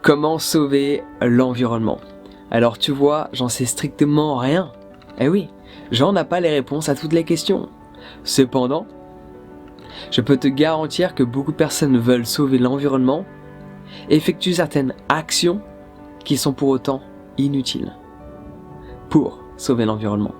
Comment sauver l'environnement? Alors tu vois, j'en sais strictement rien. Eh oui, j'en ai pas les réponses à toutes les questions. Cependant, je peux te garantir que beaucoup de personnes veulent sauver l'environnement et effectuent certaines actions qui sont pour autant inutiles pour sauver l'environnement.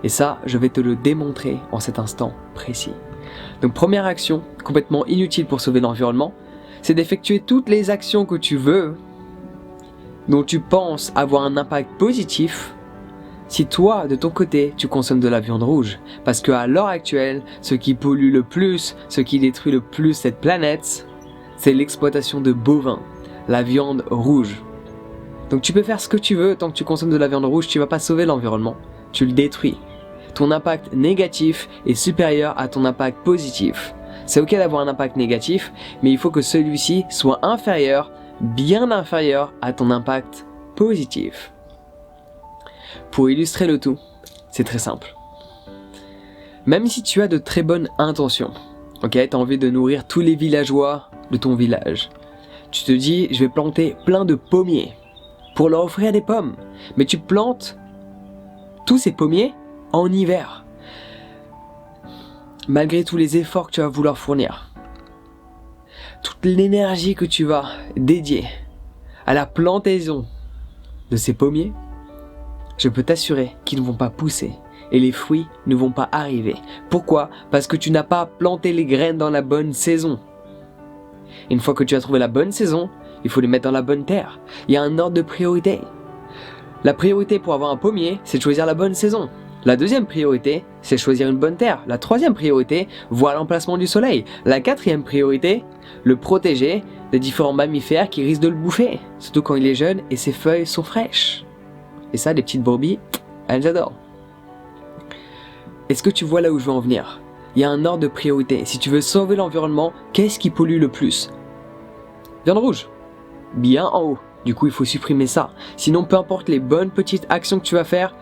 Et ça, je vais te le démontrer en cet instant précis. Donc première action complètement inutile pour sauver l'environnement, c'est d'effectuer toutes les actions que tu veux, dont tu penses avoir un impact positif, si toi, de ton côté, tu consommes de la viande rouge. Parce qu'à l'heure actuelle, ce qui pollue le plus, ce qui détruit le plus cette planète, c'est l'exploitation de bovins, la viande rouge. Donc tu peux faire ce que tu veux, tant que tu consommes de la viande rouge, tu vas pas sauver l'environnement, tu le détruis. Ton impact négatif est supérieur à ton impact positif. C'est ok d'avoir un impact négatif, mais il faut que celui-ci soit inférieur, bien inférieur à ton impact positif. Pour illustrer le tout, c'est très simple. Même si tu as de très bonnes intentions, ok, tu as envie de nourrir tous les villageois de ton village, tu te dis je vais planter plein de pommiers pour leur offrir des pommes, mais tu plantes tous ces pommiers en hiver, malgré tous les efforts que tu vas vouloir fournir, toute l'énergie que tu vas dédier à la plantaison de ces pommiers, je peux t'assurer qu'ils ne vont pas pousser et les fruits ne vont pas arriver. Pourquoi? Parce que tu n'as pas planté les graines dans la bonne saison. Une fois que tu as trouvé la bonne saison, il faut les mettre dans la bonne terre. Il y a un ordre de priorité. La priorité pour avoir un pommier, c'est de choisir la bonne saison. La deuxième priorité, c'est choisir une bonne terre. La troisième priorité, voir l'emplacement du soleil. La quatrième priorité, le protéger des différents mammifères qui risquent de le bouffer. Surtout quand il est jeune et ses feuilles sont fraîches. Et ça, les petites brebis, elles adorent. Est-ce que tu vois là où je veux en venir? Il y a un ordre de priorité. Si tu veux sauver l'environnement, qu'est-ce qui pollue le plus? Viande rouge. Bien en haut. Du coup, il faut supprimer ça. Sinon, peu importe les bonnes petites actions que tu vas faire,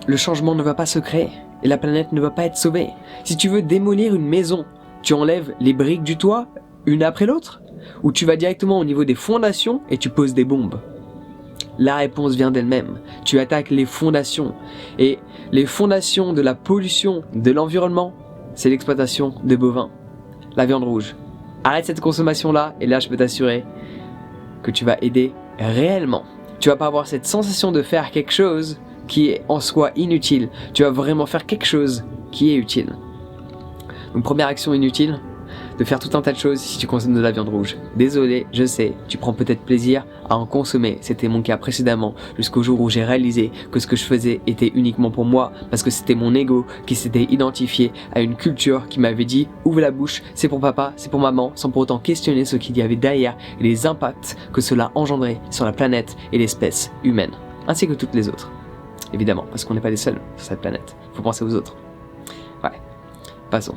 le changement ne va pas se créer et la planète ne va pas être sauvée. Si tu veux démolir une maison, tu enlèves les briques du toit, une après l'autre, ou tu vas directement au niveau des fondations et tu poses des bombes? La réponse vient d'elle-même. Tu attaques les fondations. Et les fondations de la pollution de l'environnement, c'est l'exploitation de bovins. La viande rouge. Arrête cette consommation-là et là, je peux t'assurer que tu vas aider réellement. Tu vas pas avoir cette sensation de faire quelque chose qui est en soi inutile. Tu vas vraiment faire quelque chose qui est utile. Donc première action inutile, de faire tout un tas de choses si tu consommes de la viande rouge. Désolé, je sais, tu prends peut-être plaisir à en consommer, c'était mon cas précédemment, jusqu'au jour où j'ai réalisé que ce que je faisais était uniquement pour moi, parce que c'était mon ego qui s'était identifié à une culture qui m'avait dit « ouvre la bouche, c'est pour papa, c'est pour maman », sans pour autant questionner ce qu'il y avait derrière et les impacts que cela engendrait sur la planète et l'espèce humaine, ainsi que toutes les autres. Évidemment, parce qu'on n'est pas les seuls sur cette planète, il faut penser aux autres. Ouais, passons.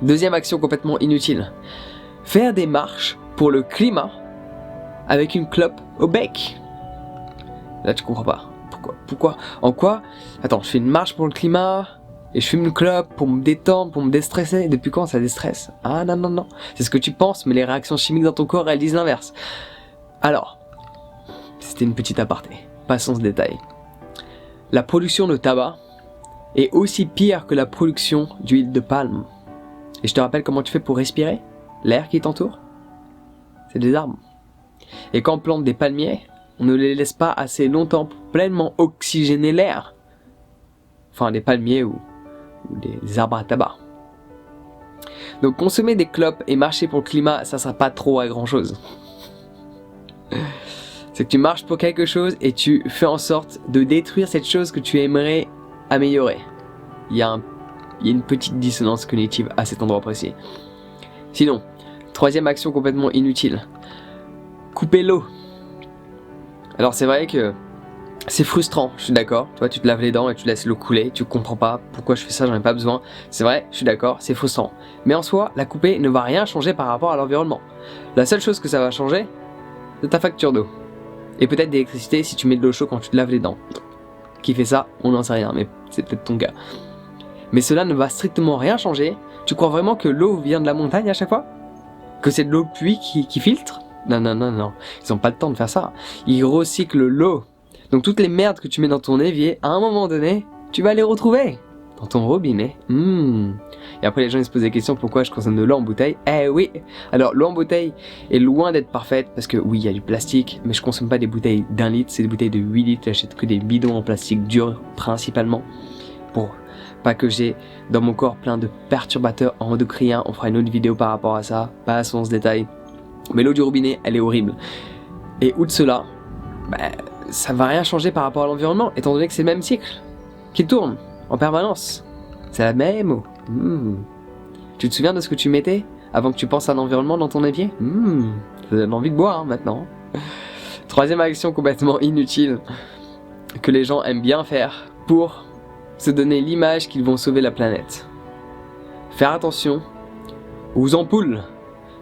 Deuxième action complètement inutile. Faire des marches pour le climat avec une clope au bec. Là, tu comprends pas. Pourquoi? En quoi? Attends, je fais une marche pour le climat et je fume une clope pour me détendre, pour me déstresser. Depuis quand ça déstresse? Ah non, non, non. C'est ce que tu penses, mais les réactions chimiques dans ton corps, elles disent l'inverse. Alors, c'était une petite aparté. Passons ce détail. La production de tabac est aussi pire que la production d'huile de palme. Et je te rappelle comment tu fais pour respirer l'air qui t'entoure. C'est des arbres. Et quand on plante des palmiers, on ne les laisse pas assez longtemps pour pleinement oxygéner l'air. Enfin, des palmiers ou des arbres à tabac. Donc consommer des clopes et marcher pour le climat, ça ne sera pas trop à grand chose. C'est que tu marches pour quelque chose et tu fais en sorte de détruire cette chose que tu aimerais améliorer. Il y a une petite dissonance cognitive à cet endroit précis. Sinon, troisième action complètement inutile. Couper l'eau. Alors c'est vrai que c'est frustrant, je suis d'accord. Toi tu te laves les dents et tu laisses l'eau couler, tu comprends pas pourquoi je fais ça, j'en ai pas besoin. C'est vrai, je suis d'accord, c'est frustrant. Mais en soi, la couper ne va rien changer par rapport à l'environnement. La seule chose que ça va changer, c'est ta facture d'eau. Et peut-être d'électricité si tu mets de l'eau chaude quand tu te laves les dents. Qui fait ça, on n'en sait rien, mais c'est peut-être ton cas. Mais cela ne va strictement rien changer. Tu crois vraiment que l'eau vient de la montagne à chaque fois? Que c'est de l'eau de pluie qui filtre? Non, non, non, non. Ils ont pas le temps de faire ça. Ils recyclent l'eau. Donc toutes les merdes que tu mets dans ton évier, à un moment donné, tu vas les retrouver dans ton robinet. Et après les gens ils se posent des questions, pourquoi je consomme de l'eau en bouteille? Eh oui. Alors l'eau en bouteille est loin d'être parfaite parce que oui il y a du plastique, mais je consomme pas des bouteilles d'1 litre, c'est des bouteilles de 8 litres, j'achète que des bidons en plastique dur principalement pour pas que j'ai dans mon corps plein de perturbateurs endocriniens. On fera une autre vidéo par rapport à ça, passons dans ce détail. Mais l'eau du robinet elle est horrible. Et outre cela, ça va rien changer par rapport à l'environnement étant donné que c'est le même cycle qui tourne en permanence. C'est la même eau. Tu te souviens de ce que tu mettais avant que tu penses à l'environnement dans ton évier? Ça donne envie de boire maintenant. Troisième action complètement inutile que les gens aiment bien faire pour se donner l'image qu'ils vont sauver la planète. Faire attention aux ampoules.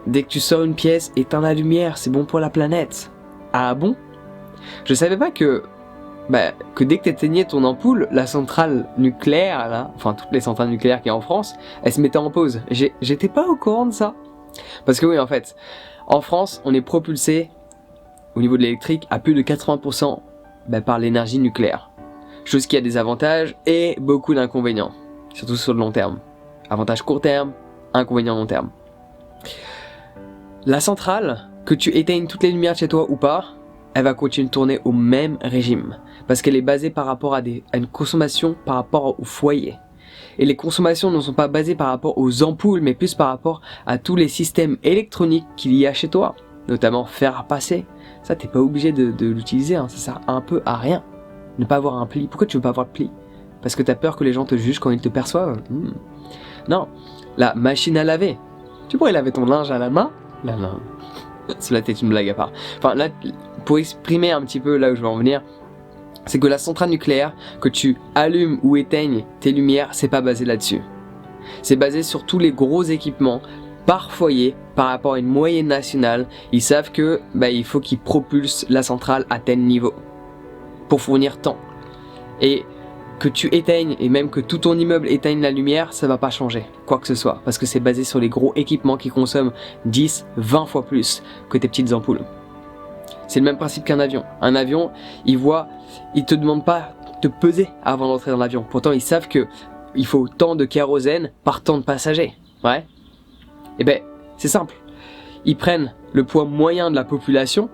Dès que tu sors une pièce, éteins la lumière, c'est bon pour la planète. Ah bon? Je savais pas que dès que tu éteignais ton ampoule, la centrale nucléaire, là, enfin toutes les centrales nucléaires qu'il y a en France, elles se mettaient en pause. J'étais pas au courant de ça. Parce que oui, en fait, en France, on est propulsé au niveau de l'électrique à plus de 80% par l'énergie nucléaire. Chose qui a des avantages et beaucoup d'inconvénients, surtout sur le long terme. Avantages court terme, inconvénients long terme. La centrale, que tu éteignes toutes les lumières de chez toi ou pas, elle va continuer de tourner au même régime. Parce qu'elle est basée par rapport à une consommation par rapport au foyer. Et les consommations ne sont pas basées par rapport aux ampoules, mais plus par rapport à tous les systèmes électroniques qu'il y a chez toi. Notamment fer à passer. Ça, t'es pas obligé de l'utiliser, hein. Ça sert un peu à rien. Ne pas avoir un pli. Pourquoi tu veux pas avoir de pli? Parce que t'as peur que les gens te jugent quand ils te perçoivent? Non. La machine à laver. Tu pourrais laver ton linge à la main? Non, non. Cela était une blague à part. Enfin, là, pour exprimer un petit peu là où je veux en venir, c'est que la centrale nucléaire, que tu allumes ou éteignes tes lumières, c'est pas basé là-dessus. C'est basé sur tous les gros équipements par foyer, par rapport à une moyenne nationale. Ils savent que il faut qu'ils propulsent la centrale à tel niveau pour fournir tant. Et que tu éteignes et même que tout ton immeuble éteigne la lumière, ça va pas changer quoi que ce soit parce que c'est basé sur les gros équipements qui consomment 10, 20 fois plus que tes petites ampoules. C'est le même principe qu'un avion. Un avion, ils te demandent pas de peser avant d'entrer dans l'avion. Pourtant, ils savent que il faut tant de kérosène par tant de passagers. Ouais. Et c'est simple. Ils prennent le poids moyen de la population,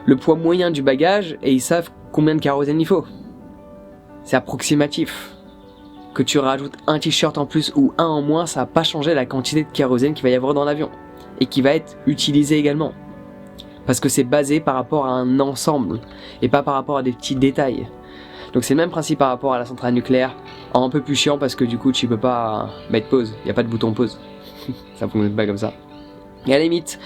le poids moyen du bagage, et ils savent combien de kérosène il faut. C'est approximatif. Que tu rajoutes un t-shirt en plus ou un en moins, ça va pas changer la quantité de kérosène qu'il va y avoir dans l'avion. Et qui va être utilisé également. Parce que c'est basé par rapport à un ensemble et pas par rapport à des petits détails. Donc c'est le même principe par rapport à la centrale nucléaire, un peu plus chiant parce que du coup tu peux pas mettre pause, il n'y a pas de bouton pause. Ça fonctionne pas comme ça. Et à la limite,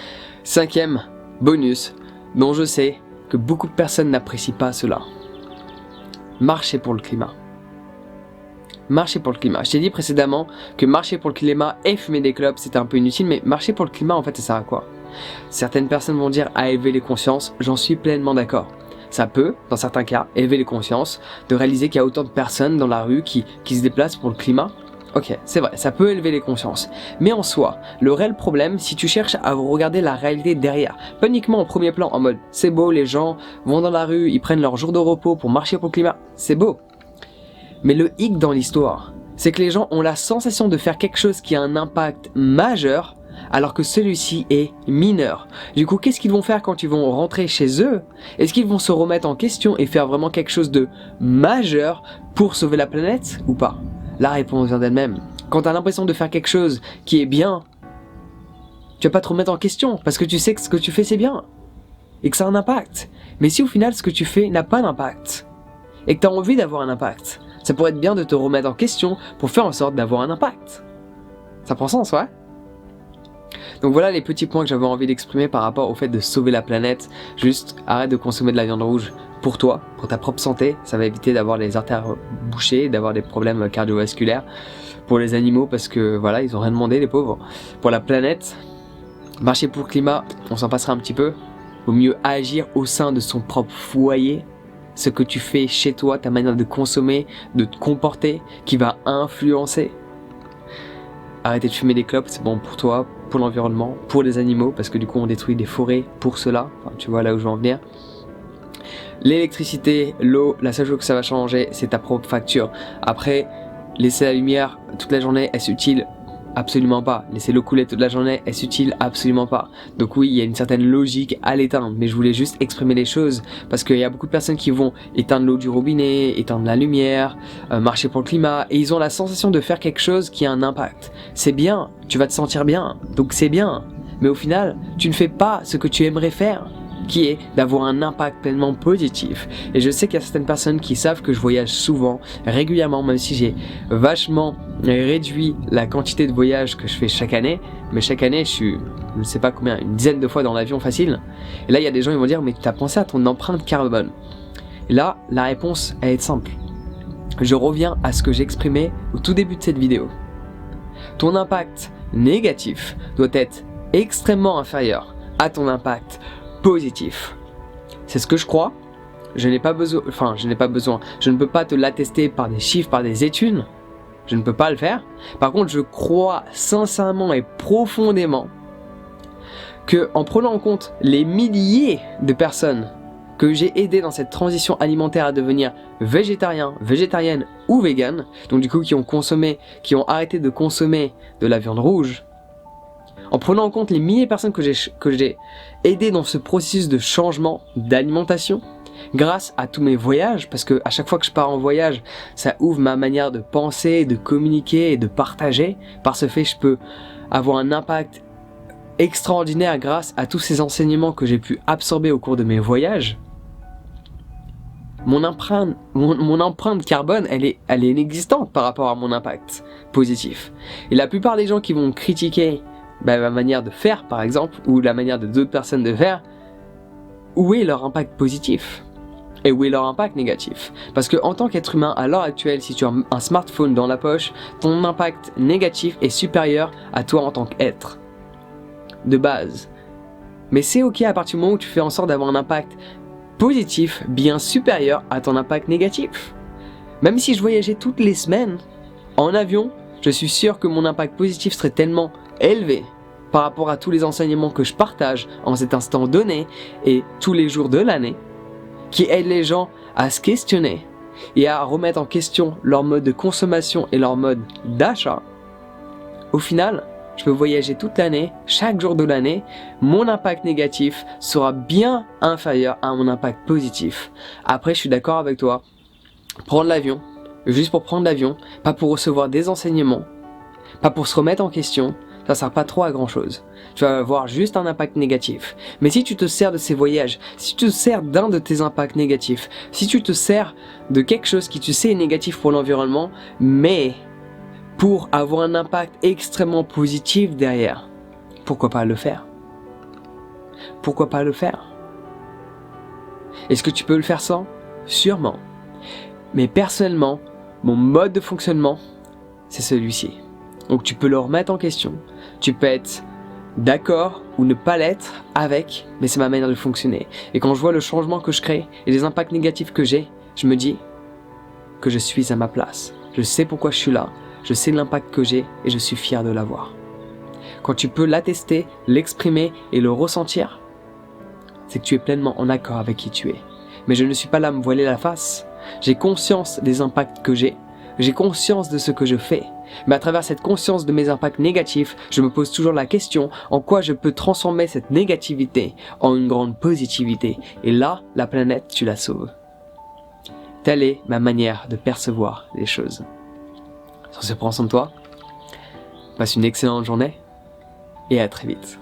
cinquième bonus dont je sais que beaucoup de personnes n'apprécient pas cela. Marcher pour le climat. Marcher pour le climat. Je t'ai dit précédemment que marcher pour le climat et fumer des clopes c'était un peu inutile, mais marcher pour le climat en fait ça sert à quoi? Certaines personnes vont dire à élever les consciences, j'en suis pleinement d'accord. Ça peut, dans certains cas, élever les consciences, de réaliser qu'il y a autant de personnes dans la rue qui se déplacent pour le climat. Ok, c'est vrai, ça peut élever les consciences. Mais en soi, le réel problème, si tu cherches à regarder la réalité derrière, pas uniquement en premier plan, en mode c'est beau, les gens vont dans la rue, ils prennent leur jour de repos pour marcher pour le climat, c'est beau. Mais le hic dans l'histoire, c'est que les gens ont la sensation de faire quelque chose qui a un impact majeur, alors que celui-ci est mineur. Du coup, qu'est-ce qu'ils vont faire quand ils vont rentrer chez eux? Est-ce qu'ils vont se remettre en question et faire vraiment quelque chose de majeur pour sauver la planète ou pas? La réponse vient d'elle-même. Quand tu as l'impression de faire quelque chose qui est bien, tu vas pas te remettre en question parce que tu sais que ce que tu fais c'est bien et que ça a un impact. Mais si au final ce que tu fais n'a pas d'impact et que tu as envie d'avoir un impact, ça pourrait être bien de te remettre en question pour faire en sorte d'avoir un impact. Ça prend sens, ouais? Donc voilà les petits points que j'avais envie d'exprimer par rapport au fait de sauver la planète. Juste arrête de consommer de la viande rouge pour toi, pour ta propre santé. Ça va éviter d'avoir les artères bouchées, d'avoir des problèmes cardiovasculaires. Pour les animaux parce que voilà, ils ont rien demandé les pauvres. Pour la planète, marcher pour le climat, on s'en passera un petit peu. Vaut mieux agir au sein de son propre foyer. Ce que tu fais chez toi, ta manière de consommer, de te comporter, qui va influencer. arrêter de fumer des clopes, c'est bon pour toi, pour l'environnement, pour les animaux, parce que du coup on détruit des forêts pour cela, enfin, tu vois là où je veux en venir. L'électricité, l'eau, la seule chose que ça va changer, c'est ta propre facture. Après, laisser la lumière toute la journée, est-ce utile? Absolument pas. Laisser l'eau couler toute la journée, est-ce utile? Absolument pas. Donc oui, il y a une certaine logique à l'éteindre, mais je voulais juste exprimer les choses, parce qu'il y a beaucoup de personnes qui vont éteindre l'eau du robinet, éteindre la lumière, marcher pour le climat, et ils ont la sensation de faire quelque chose qui a un impact. C'est bien, tu vas te sentir bien, donc c'est bien. Mais au final, tu ne fais pas ce que tu aimerais faire, qui est d'avoir un impact pleinement positif. Et je sais qu'il y a certaines personnes qui savent que je voyage souvent, régulièrement, même si j'ai vachement réduit la quantité de voyages que je fais chaque année. Mais chaque année, je ne sais pas combien, une dizaine de fois dans l'avion facile. Et là, il y a des gens qui vont dire, mais tu as pensé à ton empreinte carbone? Et là, la réponse, elle est simple. Je reviens à ce que j'exprimais au tout début de cette vidéo. Ton impact négatif doit être extrêmement inférieur à ton impact positif. C'est ce que je crois. Je n'ai pas besoin, je ne peux pas te l'attester par des chiffres, par des études. Je ne peux pas le faire. Par contre, je crois sincèrement et profondément que en prenant en compte les milliers de personnes que j'ai aidées dans cette transition alimentaire à devenir végétarien, végétarienne ou vegan, donc du coup qui ont arrêté de consommer de la viande rouge, en prenant en compte les milliers de personnes que j'ai aidées dans ce processus de changement d'alimentation, grâce à tous mes voyages, parce que à chaque fois que je pars en voyage, ça ouvre ma manière de penser, de communiquer et de partager. Par ce fait, je peux avoir un impact extraordinaire grâce à tous ces enseignements que j'ai pu absorber au cours de mes voyages. Mon empreinte carbone, elle est inexistante par rapport à mon impact positif. Et la plupart des gens qui vont critiquer ma manière de faire, par exemple, ou la manière de d'autres personnes de faire, où est leur impact positif et où est leur impact négatif? Parce que en tant qu'être humain, à l'heure actuelle, si tu as un smartphone dans la poche, ton impact négatif est supérieur à toi en tant qu'être, de base. Mais c'est ok à partir du moment où tu fais en sorte d'avoir un impact positif bien supérieur à ton impact négatif. Même si je voyageais toutes les semaines en avion, je suis sûr que mon impact positif serait tellement élevé par rapport à tous les enseignements que je partage en cet instant donné et tous les jours de l'année, qui aident les gens à se questionner et à remettre en question leur mode de consommation et leur mode d'achat. Au final, je peux voyager toute l'année, chaque jour de l'année, mon impact négatif sera bien inférieur à mon impact positif. Après, je suis d'accord avec toi, prendre l'avion, juste pour prendre l'avion, pas pour recevoir des enseignements, pas pour se remettre en question, ça sert pas trop à grand chose. Tu vas avoir juste un impact négatif. Mais si tu te sers de ces voyages, si tu te sers d'un de tes impacts négatifs, si tu te sers de quelque chose qui tu sais est négatif pour l'environnement, mais pour avoir un impact extrêmement positif derrière, pourquoi pas le faire? Pourquoi pas le faire? Est-ce que tu peux le faire sans? Sûrement. Mais personnellement, mon mode de fonctionnement, c'est celui-ci. Donc tu peux le remettre en question. Tu peux être d'accord ou ne pas l'être avec, mais c'est ma manière de fonctionner. Et quand je vois le changement que je crée et les impacts négatifs que j'ai, je me dis que je suis à ma place. Je sais pourquoi je suis là, je sais l'impact que j'ai et je suis fier de l'avoir. Quand tu peux l'attester, l'exprimer et le ressentir, c'est que tu es pleinement en accord avec qui tu es. Mais je ne suis pas là à me voiler la face. J'ai conscience des impacts que j'ai conscience de ce que je fais. Mais à travers cette conscience de mes impacts négatifs, je me pose toujours la question en quoi je peux transformer cette négativité en une grande positivité. Et là, la planète, tu la sauves. Telle est ma manière de percevoir les choses. Sur ce, prends soin de toi, passe une excellente journée et à très vite.